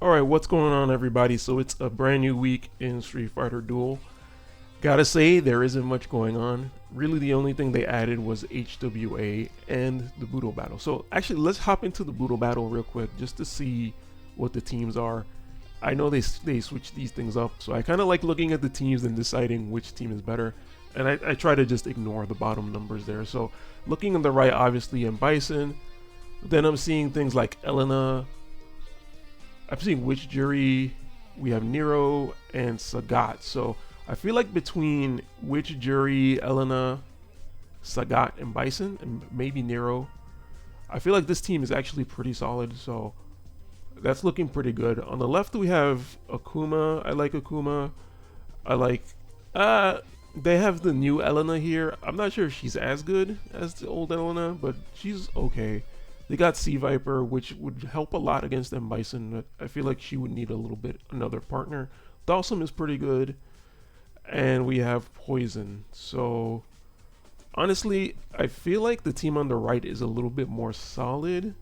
Alright, what's going on, everybody? So it's a brand new week in Street Fighter Duel. Gotta say, there isn't much going on. Really, the only thing they added was HWA and the Budo battle. So actually, let's hop into the Budo battle real quick just to see what the teams are. I know they switch these things up, so I kind of like looking at the teams and deciding which team is better. And I try to just ignore the bottom numbers there. So looking on the right, obviously, in Bison. Then I'm seeing things like Elena. I'm seeing Witch Jury, we have Nero, and Sagat. So I feel like between Witch Jury, Elena, Sagat, and Bison, and maybe Nero, I feel like this team is actually pretty solid. So that's looking pretty good. On the left, we have Akuma. I like Akuma. I like. They have the new Elena here. I'm not sure if she's as good as the old Elena, but she's okay. They got Sea Viper, which would help a lot against them Bison. I feel like she would need a little bit another partner. Dawson is pretty good. And we have Poison. So honestly, I feel like the team on the right is a little bit more solid.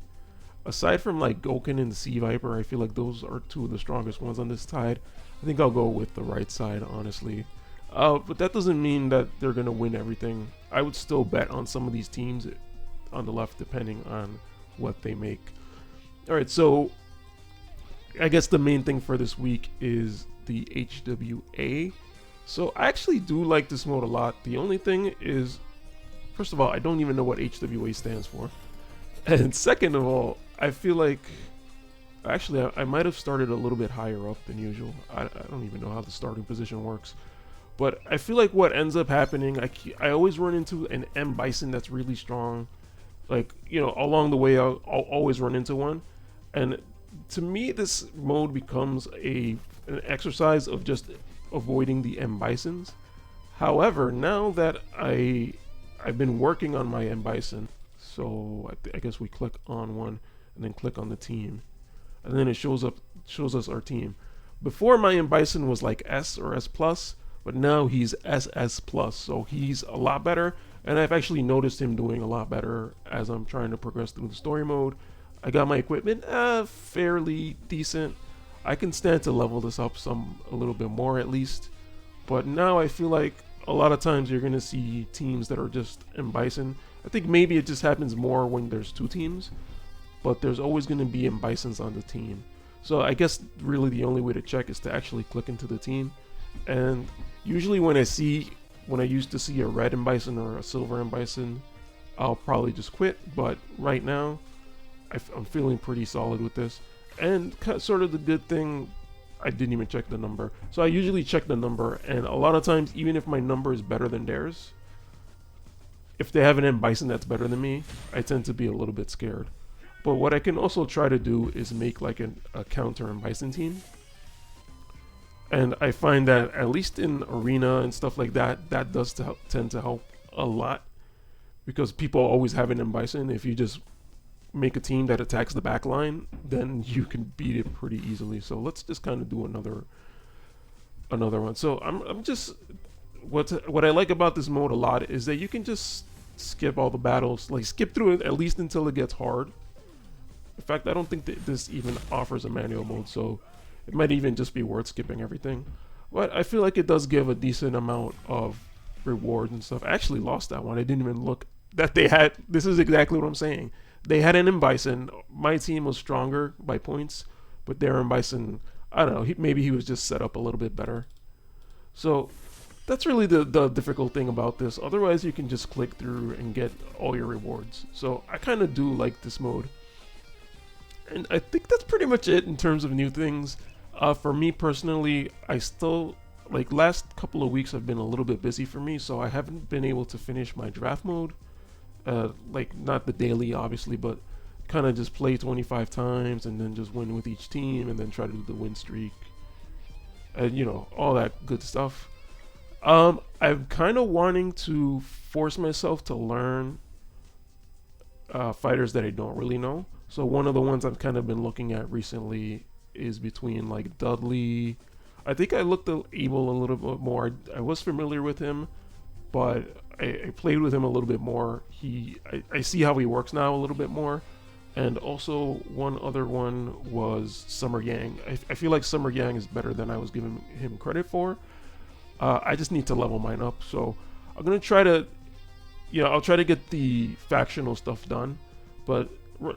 Aside from like Goken and Sea Viper, I feel like those are two of the strongest ones on this side. I think I'll go with the right side, honestly. But that doesn't mean that they're going to win everything. I would still bet on some of these teams on the left depending on what they make. Alright, so I guess the main thing for this week is the HWA. So I actually do like this mode a lot. The only thing is, first of all, I don't even know what HWA stands for. And second of all, I feel like, actually I might have started a little bit higher up than usual. I don't even know how the starting position works. But I feel like what ends up happening, I always run into an M Bison that's really strong. Like, you know, along the way, I'll always run into one. And to me, this mode becomes an exercise of just avoiding the M Bisons. However, now that I've been working on my M Bison, so I guess we click on one and then click on the team. And then it shows us our team. Before, my M Bison was like S or S+, but now he's SS+, so he's a lot better. And I've actually noticed him doing a lot better as I'm trying to progress through the story mode. I got my equipment fairly decent. I can stand to level this up a little bit more at least. But now I feel like a lot of times you're going to see teams that are just M Bison. I think maybe it just happens more when there's two teams. But there's always going to be M Bisons on the team. So I guess really the only way to check is to actually click into the team. And usually when I used to see a red M Bison or a silver M Bison, I'll probably just quit. But right now, I'm feeling pretty solid with this. And sort of the good thing, I didn't even check the number. So I usually check the number, and a lot of times, even if my number is better than theirs, if they have an M Bison that's better than me, I tend to be a little bit scared. But what I can also try to do is make like a counter M Bison team. And I find that at least in arena and stuff like that, that does tend to help a lot. Because people always have an M Bison. If you just make a team that attacks the back line, then you can beat it pretty easily. So let's just kind of do another one. So I'm just, what I like about this mode a lot is that you can just skip all the battles. Like skip through it at least until it gets hard. In fact, I don't think that this even offers a manual mode. So it might even just be worth skipping everything. But I feel like it does give a decent amount of rewards and stuff. I actually lost that one. I didn't even look that they had. This is exactly what I'm saying. They had an M Bison. My team was stronger by points, but their M Bison, I don't know, maybe he was just set up a little bit better. So that's really the difficult thing about this. Otherwise, you can just click through and get all your rewards. So I kind of do like this mode. And I think that's pretty much it in terms of new things. For me personally, I still, like last couple of weeks have been a little bit busy for me, so I haven't been able to finish my draft mode. Like not the daily obviously, but kind of just play 25 times and then just win with each team and then try to do the win streak. And you know, all that good stuff. I'm kind of wanting to force myself to learn fighters that I don't really know. So one of the ones I've kind of been looking at recently is between like Dudley. I think I looked at Abel a little bit more. I was familiar with him, but I played with him a little bit more. I see how he works now a little bit more. And also one other one was Summer Yang. I feel like Summer Yang is better than I was giving him credit for. I just need to level mine up. So I'm gonna try to, I'll try to get the factional stuff done. But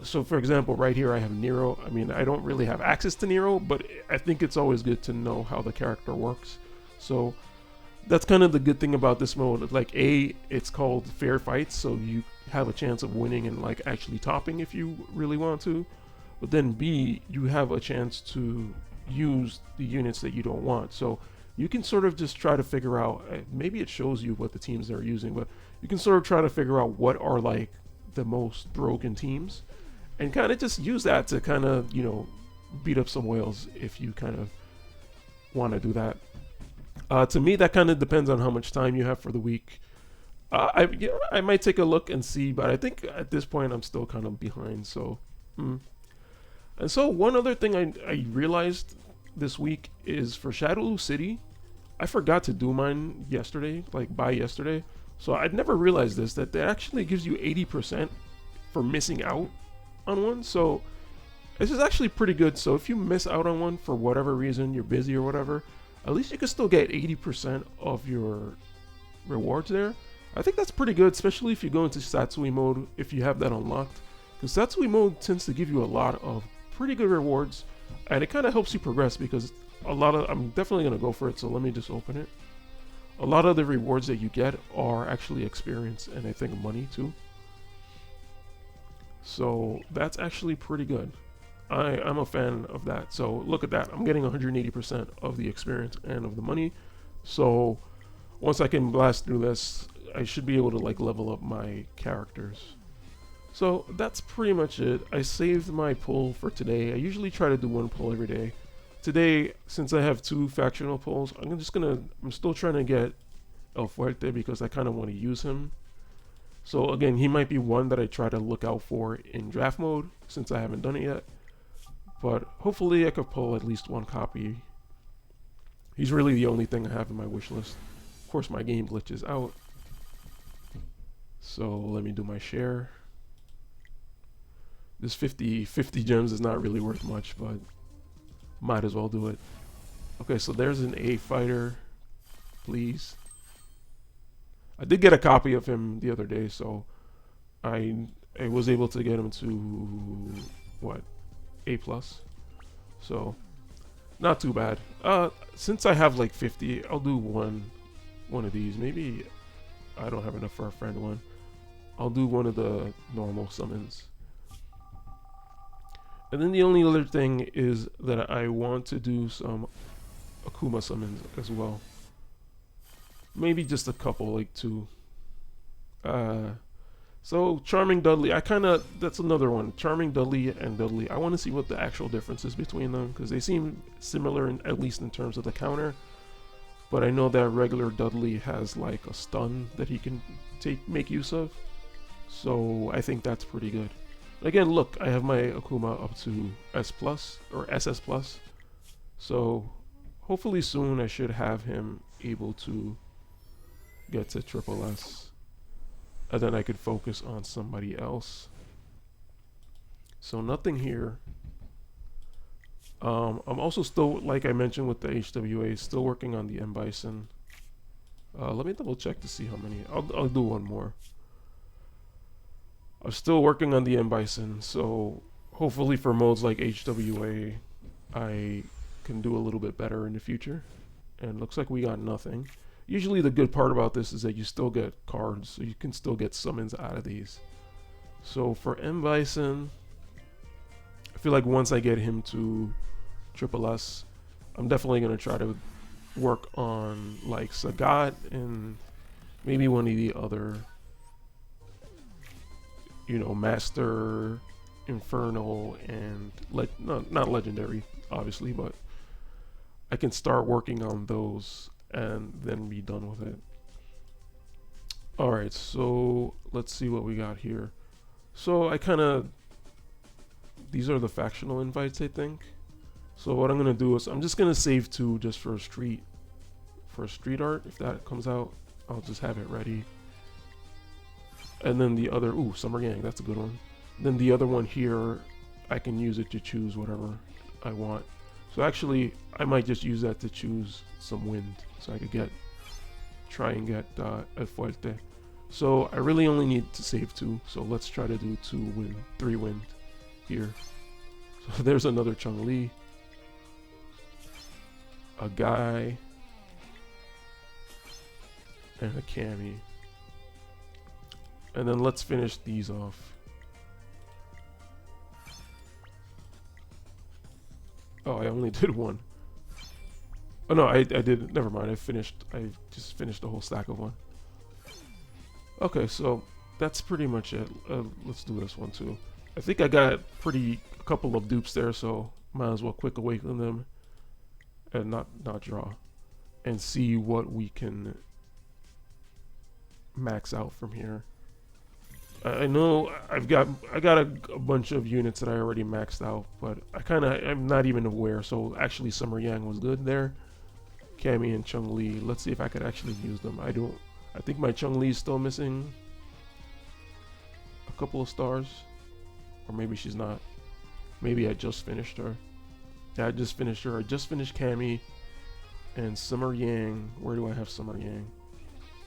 so for example, right here I have Nero. I mean, I don't really have access to Nero, but I think it's always good to know how the character works. So that's kind of the good thing about this mode. Like it's called fair fights, so you have a chance of winning and like actually topping if you really want to. But then B, you have a chance to use the units that you don't want. So you can sort of just try to figure out, maybe it shows you what the teams they're using, but you can sort of try to figure out what are like the most broken teams and kind of just use that to kind of, beat up some whales if you kind of want to do that. To me, that kind of depends on how much time you have for the week. I might take a look and see, but I think at this point I'm still kind of behind. So, and so one other thing I realized this week is for Shadowloo City, I forgot to do mine yesterday, like by yesterday. So I'd never realized this, that it actually gives you 80% for missing out on one. So this is actually pretty good. So if you miss out on one for whatever reason, you're busy or whatever, at least you can still get 80% of your rewards there. I think that's pretty good, especially if you go into Satsui mode, if you have that unlocked. Because Satsui mode tends to give you a lot of pretty good rewards, and it kind of helps you progress because I'm definitely going to go for it, so let me just open it. A lot of the rewards that you get are actually experience and I think money too. So that's actually pretty good. I'm a fan of that. So look at that. I'm getting 180% of the experience and of the money. So once I can blast through this, I should be able to like level up my characters. So that's pretty much it. I saved my pull for today. I usually try to do one pull every day. Today, since I have 2 factional pulls, I'm still trying to get El Fuerte because I kind of want to use him. So again, he might be one that I try to look out for in draft mode since I haven't done it yet. But hopefully I could pull at least 1 copy. He's really the only thing I have in my wish list. Of course, my game glitches out. So let me do my share. This 50 gems is not really worth much, but might as well do it. Okay, so there's an A fighter, please. I did get a copy of him the other day, so I was able to get him to what, A+. So not too bad. Since I have like 50, I'll do one of these. Maybe I don't have enough for a friend one. I'll do one of the normal summons. And then the only other thing is that I want to do some Akuma summons as well. Maybe just a couple, like 2. So Charming Dudley, that's another one. Charming Dudley and Dudley, I want to see what the actual difference is between them because they seem similar, at least in terms of the counter. But I know that regular Dudley has like a stun that he can make use of. So I think that's pretty good. Again, look, I have my Akuma up to S+ or SS+. So hopefully soon I should have him able to get to SSS. And then I could focus on somebody else. So nothing here. I'm also still, like I mentioned with the HWA, still working on the M Bison. Let me double check to see how many. I'll do one more. I'm still working on the M Bison, so hopefully for modes like HWA, I can do a little bit better in the future. And looks like we got nothing. Usually the good part about this is that you still get cards, so you can still get summons out of these. So for M Bison, I feel like once I get him to SSS, I'm definitely going to try to work on like Sagat and maybe one of the other, Master, Infernal, and not Legendary, obviously, but I can start working on those and then be done with it. Alright, so let's see what we got here. So these are the factional invites, I think. So what I'm gonna do is I'm just gonna save 2 just for street art. If that comes out, I'll just have it ready. And then the other, Summer Gang, that's a good one. Then the other one here, I can use it to choose whatever I want. So actually, I might just use that to choose some wind, so I could try and get El Fuerte. So I really only need to save 2, so let's try to do 3 wind here. So there's another Chun-Li, a Guy, and a Cammy. And then let's finish these off. Oh, I only did 1. Oh no, I did. Never mind. I just finished the whole stack of 1. Okay, so that's pretty much it. Let's do this one too. I think I got a couple of dupes there, so might as well quick awaken them and not draw, and see what we can max out from here. I know I got a bunch of units that I already maxed out, but I'm not even aware. So actually, Summer Yang was good there. Cammy and Chun-Li. Let's see if I could actually use them. I think my Chun-Li is still missing a couple of stars, or maybe she's not. Maybe I just finished her. Yeah, I just finished her. I just finished Cammy and Summer Yang. Where do I have Summer Yang?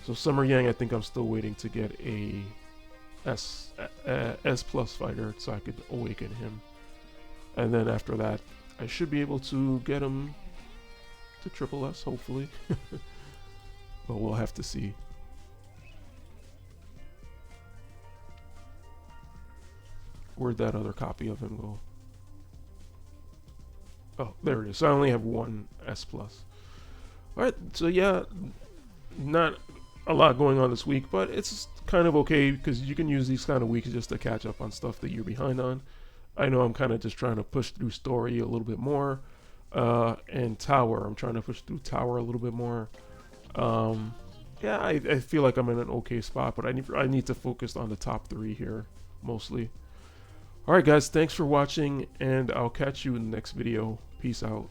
So Summer Yang, I think I'm still waiting to get a S plus fighter so I could awaken him, and then after that I should be able to get him to triple S, hopefully. But we'll have to see. Where'd that other copy of him go? Oh, there it is. So I only have 1 S plus. Alright, so yeah, not a lot going on this week, but it's kind of okay because you can use these kind of weeks just to catch up on stuff that you're behind on. I know I'm kind of just trying to push through story a little bit more, and tower. I'm trying to push through tower a little bit more. Yeah, I feel like I'm in an okay spot, but I need to focus on the top 3 here mostly. All right, guys, thanks for watching, and I'll catch you in the next video. Peace out.